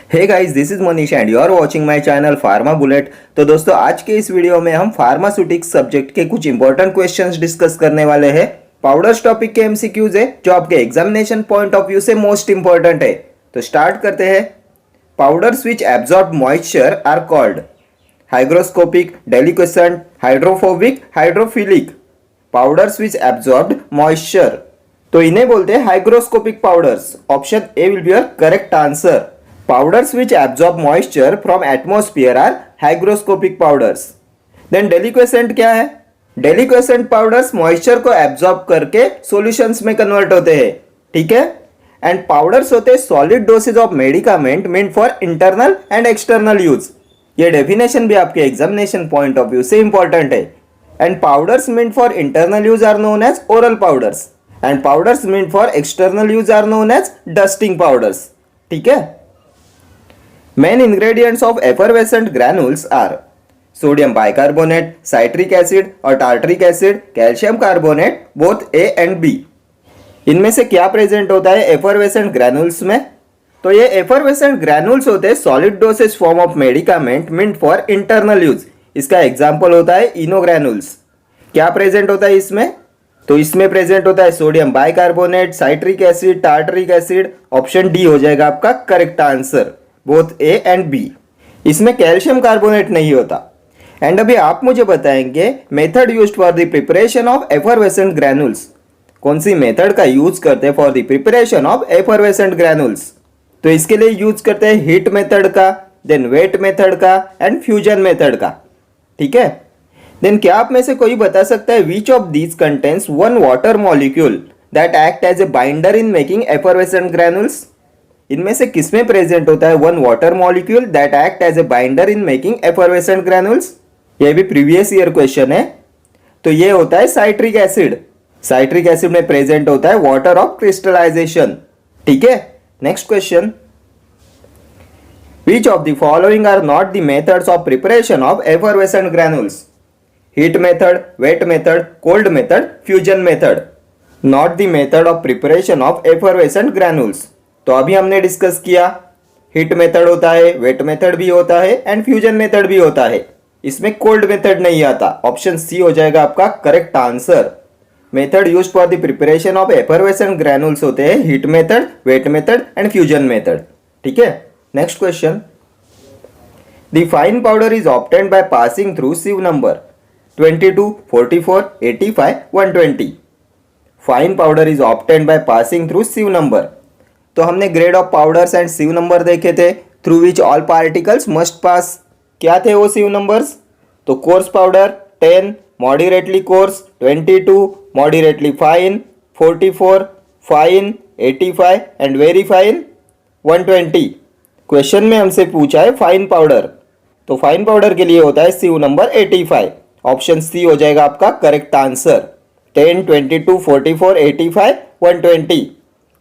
Hey guys, this is Manish and you are watching my channel pharma bullet. तो दोस्तों, आज के इस वीडियो में हम फार्मास्यूटिक्स सब्जेक्ट के कुछ इंपॉर्टेंट क्वेश्चंस डिस्कस करने वाले हैं। पाउडर्स टॉपिक के एमसीक्यूज है जो आपके एग्जामिनेशन पॉइंट ऑफ व्यू से मोस्ट इंपॉर्टेंट है। तो स्टार्ट करते हैं। Powders which absorb moisture are called hygroscopic, deliquescent, hydrophobic, hydrophilic. Powders which absorb moisture, तो इन्हें बोलते हैं hygroscopic powders. Option A will be your correct answer. Powders which absorb moisture from atmosphere are hygroscopic powders. Then deliquescent क्या है? Deliquescent powders moisture को absorb करके solutions में convert होते हैं, ठीक है? And powders होते हैं solid doses of medicament meant for internal and external use. ये definition भी आपके examination point of view से important है. And powders meant for internal use are known as oral powders. And powders meant for external use are known as dusting powders. ठीक है? Main ingredients of effervescent granules are sodium bicarbonate, citric acid और tartaric acid, calcium carbonate, both A and B। इनमें से क्या present होता है effervescent granules में? तो ये effervescent granules होते हैं solid dosage form of medicament meant for internal use। इसका एग्जाम्पल होता है इनोग्रेनुल्स। क्या प्रेजेंट होता है इसमें? तो इसमें प्रेजेंट होता है sodium bicarbonate, citric acid, tartaric acid. Option D हो जाएगा आपका correct answer, both A and B. इसमें कैल्शियम कार्बोनेट नहीं होता। एंड अभी आप मुझे बताएंगे method used for the preparation of effervescent granules. कौन सी मेथड का यूज करते हैं for the preparation of effervescent granules? तो इसके लिए यूज करते हैं हीट मेथड का, देन वेट मेथड का एंड फ्यूजन मेथड का, ठीक है? देन क्या आप में से कोई बता सकता है which of these contains one water molecule that act as a binder in making effervescent granules? इनमें से किसमें प्रेजेंट होता है one water molecule that act as a binder in making effervescent granules? ये भी प्रीवियस ईयर क्वेश्चन है। तो ये होता है साइट्रिक एसिड। साइट्रिक एसिड में प्रेजेंट होता है वाटर ऑफ क्रिस्टलाइजेशन, ठीक है? Next question, which of the following are not the methods of preparation of effervescent granules? Heat method, wet method, cold method, fusion method. Not the method of preparation of effervescent granules. तो अभी हमने discuss किया heat method होता है, wait method भी होता है and fusion method भी होता है। इसमें कोल्ड मेथड नहीं आता। ऑप्शन सी हो जाएगा आपका correct answer. Method used for the preparation of effervescent granules होते हैं heat method, wet method and fusion method, ठीक है? Next question, the fine powder is obtained by passing through sieve number 22, 44, 85, 120। Fine powder is obtained by passing through sieve number. तो हमने grade of powders and sieve number देखे थे through which all particles must pass. क्या थे वो सिव numbers? तो course powder 10, moderately course 22, moderately fine 44, fine 85 and very fine 120। Question में हमसे पूछा है फाइन पाउडर, तो फाइन पाउडर के लिए होता है सिव नंबर 85। ऑप्शन सी हो जाएगा आपका correct answer. 10, 22, 44, 85, 120।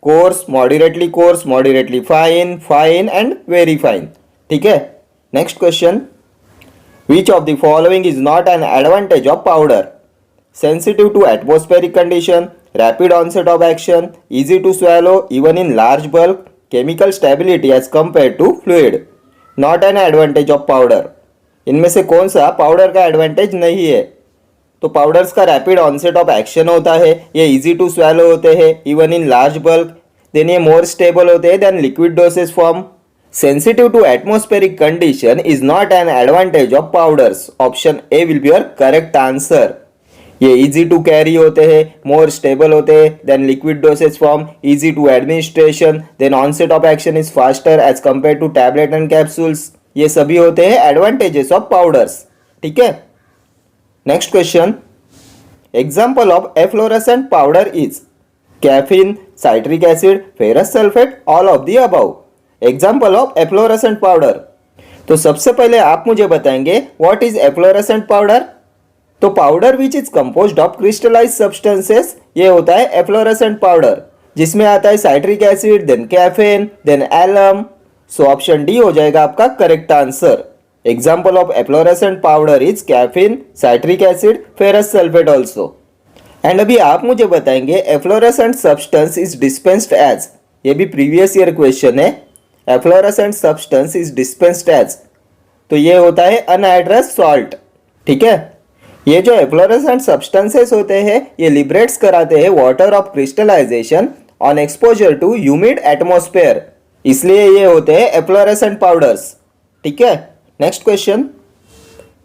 Coarse, moderately fine, fine and very fine, ठीक है? Next question, which of the following is not an advantage of powder? Sensitive to atmospheric condition, rapid onset of action, easy to swallow even in large bulk, chemical stability as compare to fluid. Not an advantage of powder. इनमें से कौन सा powder का advantage नहीं है? तो powders का rapid onset of action होता है, ये इजी टू स्वेलो होते हैं even in large bulk, then ये मोर स्टेबल होते हैं than liquid dosage form. Sensitive to atmospheric condition is not an advantage of powders. Option A will be your correct answer. ये easy to carry होते हैं, more stable होते हैं than liquid dosage form, easy to administration, then onset of action is faster as compare to tablet and capsules. ये सभी होते हैं advantages of powders, ठीक है? Next question, example of efflorescent powder is caffeine, citric acid, ferrous sulphate, all of the above. Example of efflorescent powder. तो सबसे पहले आप मुझे बताएंगे व्हाट इज एफ्लोरेसेंट पाउडर? तो powder which is composed of crystallise substances, ये होता है एफ्लोरेसेंट पाउडर, जिसमें आता है citric acid, then caffeine, then alum. So option D हो जाएगा आपका correct answer. Example of efflorescent powder is caffeine, citric acid, ferrous sulfate also. And अभी आप मुझे बताएंगे efflorescent substance is dispensed as, ये भी प्रीवियस ईयर क्वेश्चन है, efflorescent substance is dispensed as, तो ये होता है अनहाइड्रस सॉल्ट। ठीक है, ये जो एफ्लोरेसेंट सब्सटेंसेस होते हैं ये लिबरेट्स कराते हैं water of crystallisation on exposure to humid atmosphere, इसलिए ये होते हैं एफ्लोरेसेंट पाउडर्स। ठीक है, next question,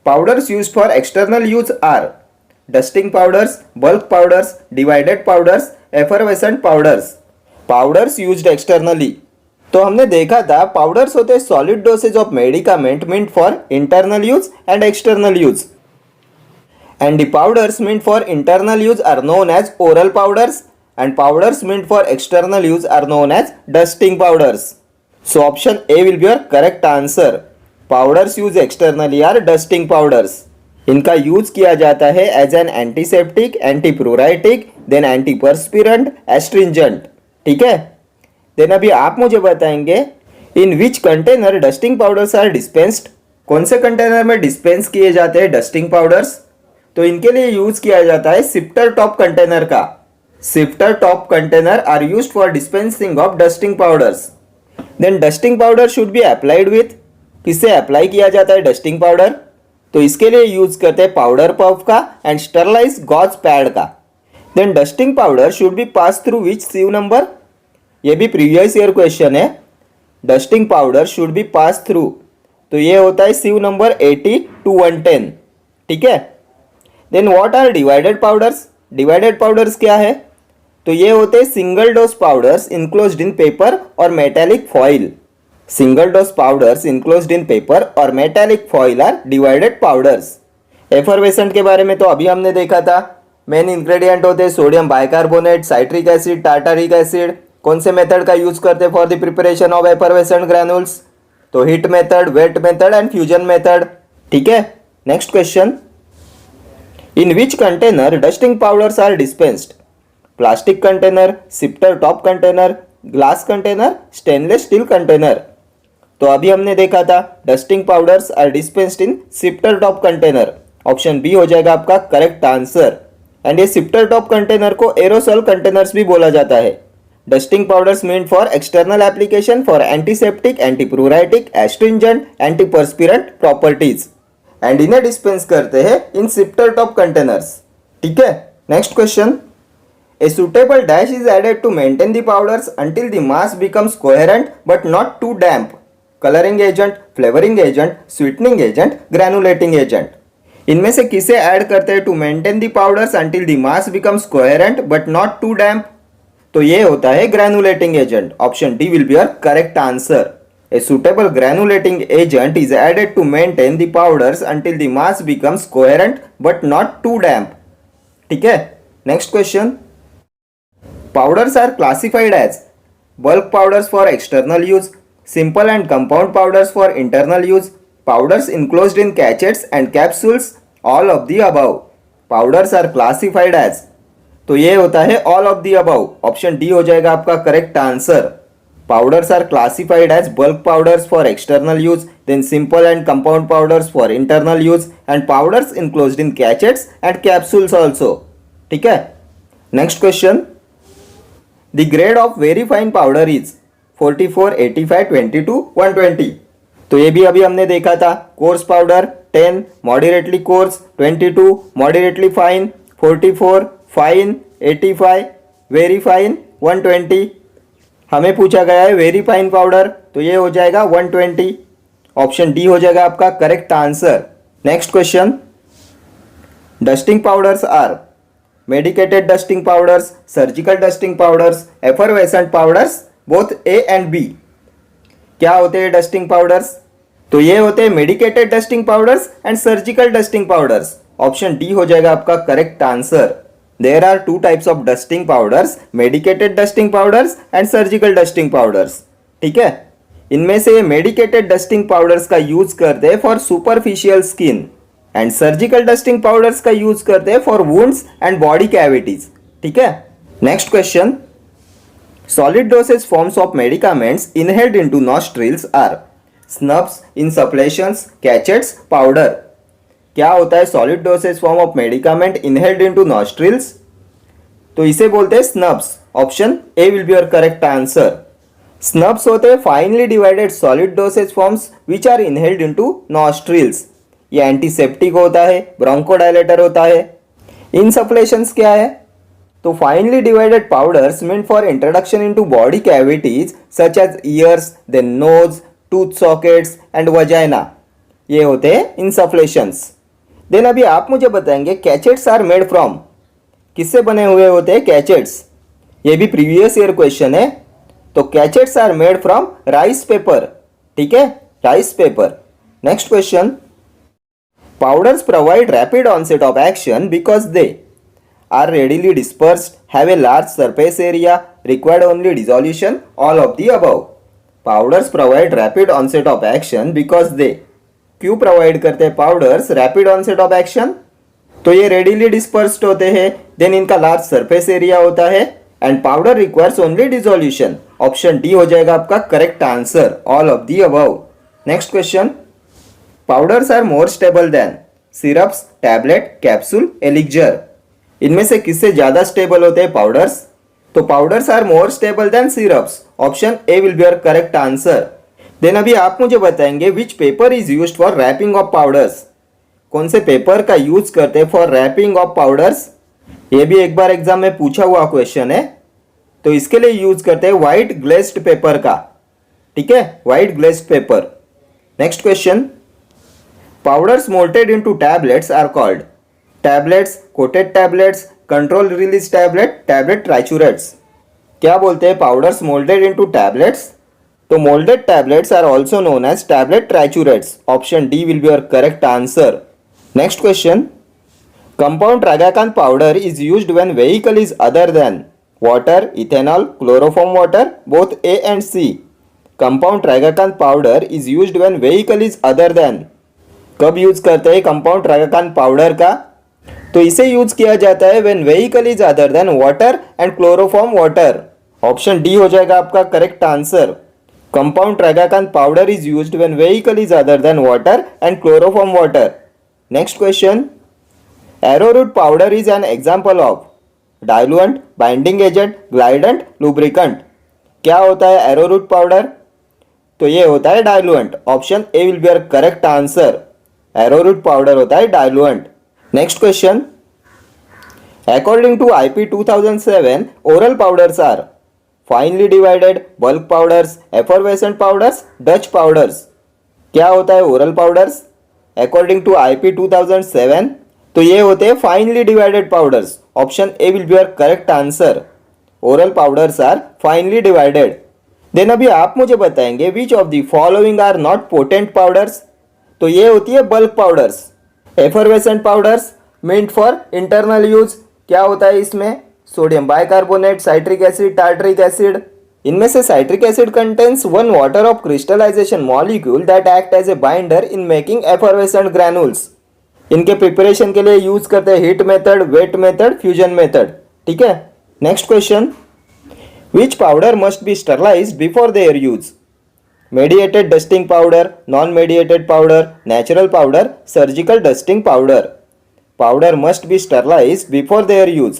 powders used for external use are dusting powders, bulk powders, divided powders, effervescent powders. Powders used externally, तो हमने देखा था पाउडर्स होते हैं solid dosage of medicament meant for internal use and external use, and the powders meant for internal use are known as oral powders and powders meant for external use are known as dusting powders. So option A will be your correct answer. Powders used externally are dusting powders. इनका use किया जाता है as an antiseptic, antipruritic, then antiperspirant, astringent. ठीक है, then अभी आप मुझे बताएंगे in which container dusting powders are dispensed, कौन से कंटेनर में डिस्पेंस किए जाते हैं डस्टिंग पाउडर्स। तो इनके लिए यूज किया जाता है सिफ्टर टॉप कंटेनर का। Sifter top container are used for dispensing of dusting powders. Then dusting powder should be applied with, किससे अप्लाई किया जाता है डस्टिंग पाउडर, तो इसके लिए यूज करते हैं पाउडर पफ का एंड स्टरलाइज गॉज पैड का। Then dusting powder should be pass through which sieve number, ये भी प्रीवियस ईयर क्वेश्चन है। Dusting powder should be pass through, तो ये होता है सीव नंबर 80 to 110। ठीक है, then what are divided powders, divided powders क्या है, तो ये होते हैं single dose powders enclosed in paper और metallic foil. Single dose powders enclosed in paper और metallic foil are divided powders. Effervescent के बारे में तो अभी हमने देखा था, मेन इंग्रेडिएंट होते हैं sodium bicarbonate, citric acid, tartaric acid. कौन से मेथड का यूज करते हैं for the preparation of effervescent granules, तो heat method, wet method and fusion method. ठीक है, next question, in which container dusting powders are dispensed, plastic container, sifter top container, glass container, stainless steel container. तो अभी हमने देखा था dusting powders are dispensed in sifter top container, option B हो जाएगा आपका करेक्ट आंसर। एंड ये sifter top container को एरोसोल कंटेनर्स भी बोला जाता है। Dusting powders mean for external application for antiseptic, antipruritic, astringent, antiperspirant properties and इन्हें डिस्पेंस करते हैं इन सिफ्टर टॉप कंटेनर्स। ठीक है, next question, a suitable dash is added to maintain the powders until the mass becomes coherent but not too damp, colouring agent, flavouring agent, sweetening agent, granulating agent. इनमें से किसे add करते हैं to maintain the powders until the mass becomes coherent but not too damp, तो ये होता है granulating agent, option D will be your correct answer. A suitable granulating agent is added to maintain the powders until the mass becomes coherent but not too damp. ठीक है, next question. Powders are classified as bulk powders for external use, simple and compound powders for internal use, powders enclosed in sachets and capsules, all of the above. Powders are classified as, तो ये होता है all of the above, option D हो जाएगा आपका correct answer. Powders are classified as bulk powders for external use, then simple and compound powders for internal use, and powders enclosed in sachets and capsules also. ठीक है, next question. The grade of very fine powder is 44, 85, 22, 120. तो ये भी अभी हमने देखा था, coarse powder 10, moderately coarse 22, moderately fine 44, fine 85, very fine 120. हमें पूछा गया है वेरी फाइन पाउडर, तो ये हो जाएगा 120, ऑप्शन डी हो जाएगा आपका correct answer. Next question, dusting powders are medicated dusting powders, surgical dusting powders, effervescent powders, both A and B. क्या होते हैं डस्टिंग पाउडर्स, तो ये होते हैं medicated dusting powders and surgical dusting powders, option D हो जाएगा आपका correct answer. There are two types of dusting powders, medicated dusting powders and surgical dusting powders. ठीक है, इनमें से medicated dusting powders का यूज करते हैं for superficial skin and surgical dusting powders का यूज करते हैं for wounds and body cavities. ठीक है, next question. Solid dosage forms of medicaments inhaled into nostrils are snubs, insufflations, sachets, powder. क्या होता है solid dosage form of medicament inhaled into nostrils, तो इसे बोलते हैं snuffs, option A will be your correct answer. Snuffs होते हैं finely divided solid dosage forms which are inhaled into nostrils. ये एंटीसेप्टिक होता है, ब्रोंकोडायलेटर होता है। इनसफ्लेशंस क्या है? तो finely divided powders meant for introduction into body cavities such as ears, then nose, tooth sockets and vagina, ये होते हैं इनसफ्लेशंस। देन अभी आप मुझे बताएंगे कैचेट्स आर मेड फ्रॉम, किससे बने हुए होते हैं कैचेट्स? ये भी प्रीवियस ईयर क्वेश्चन है। तो cachets are made from rice paper, ठीक है, rice paper. Next question, powders provide rapid onset of action because they are readily dispersed, have a large surface area, required only dissolution, all of the above. Powders provide rapid onset of action because they, क्यों provide करते हैं powders rapid onset of action? तो ये readily dispersed होते हैं, then इनका large surface area होता है, and powder requires only dissolution. Option D हो जाएगा आपका correct answer, all of the above. Next question, powders are more stable than syrups, tablet, capsule, elixir. इनमें से किससे ज्यादा स्टेबल होते हैं पाउडर्स? तो powders are more stable than syrups. Option A will be your correct answer. Then अभी आप मुझे बताएंगे which paper is used for wrapping of powders, कौन से पेपर का यूज करते हैं फॉर रैपिंग ऑफ पाउडर्स? ये भी एक बार एग्जाम में पूछा हुआ क्वेश्चन है। तो इसके लिए यूज करते हैं व्हाइट ग्लेज्ड पेपर का, ठीक है, white glazed paper. Next question, powders moulded into tablets are called tablets, coated tablets, control release tablet, tablet triturates. क्या बोलते हैं पाउडर्स मोल्डेड इनटू टैबलेट्स? तो moulded tablets are also known as tablet triturates. Option D will be your correct answer. Next question, compound tragacanth powder is used when vehicle is other than water, ethanol, chloroform water, both A and C. compound tragacanth powder is used when vehicle is other than, कब use करते हैं compound tragacanth powder का? तो इसे use किया जाता है when vehicle is other than water and chloroform water. Option D हो जाएगा आपका correct answer. Compound tragacanth powder is used when vehicle is other than water and chloroform water. Next question, arrowroot powder is an example of diluent, binding agent, glidant, lubricant. क्या होता है arrowroot powder? तो ये होता है diluent. Option A will be your correct answer. arrowroot powder होता है diluent. Next question, according to IP 2007 oral powders are finely divided, bulk powders, effervescent powders, Dutch powders. क्या होता है oral powders? According to IP 2007 तो ये होते हैं finely divided powders. Option A will be your correct answer. Oral powders are finely divided. Then अभी आप मुझे बताएंगे which of the following are not potent powders? तो ये होती है bulk powders. Effervescent powders meant for internal use, क्या होता है इसमें? Sodium bicarbonate, citric acid, tartaric acid. इनमें से citric acid contains one water of crystallisation molecule that act as a binder in making effervescent granules. इनके preparation के लिए use करते हैं heat method, wet method, fusion method, ठीक है। Next question, which powder must be sterilised before their use? Medicated dusting powder, non medicated powder, natural powder, surgical dusting powder. Powder must be sterilised before their use,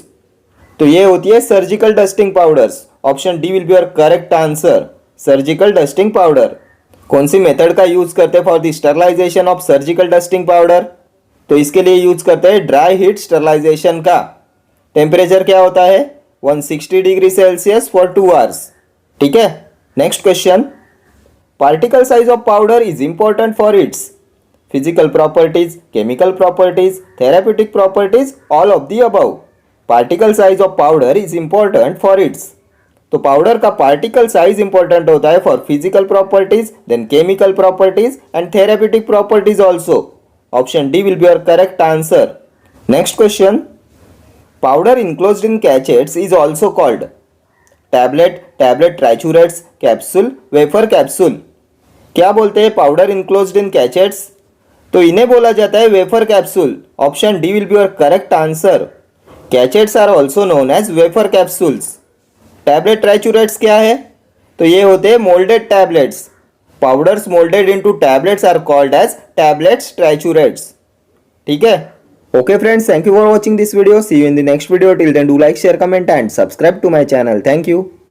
तो ये होती है surgical dusting powders. Option D will be your correct answer, surgical dusting powder. कौन सी method का use करते हैं for the sterilisation of surgical dusting powder? तो इसके लिए यूज करते हैं ड्राई हीट स्टरलाइजेशन का। टेम्परेचर क्या होता है? 160 डिग्री सेल्सियस फॉर 2 आवर्स, ठीक है। Next question, particle size of powder is important for its physical properties, chemical properties, therapeutic properties, all of the above. Particle size of powder is important for its, तो powder का particle size important होता है for physical properties, then chemical properties and therapeutic properties also. Option D will be your correct answer. Next question, powder enclosed in cachettes is also called tablet, tablet trichurates, capsule, wafer capsule. क्या बोलते हैं powder enclosed इन कैचेट्स? तो इन्हें बोला जाता है wafer capsule. Option D will be your correct answer. Cachets are also known as wafer capsules. Tablet triturates क्या है? तो ये होते हैं moulded tablets. Powders moulded into tablets are called as tablets triturates, ठीक है। Okay friends, thank you for watching this video. See you in the next video. Till then do like, share, comment and subscribe to my channel. Thank you.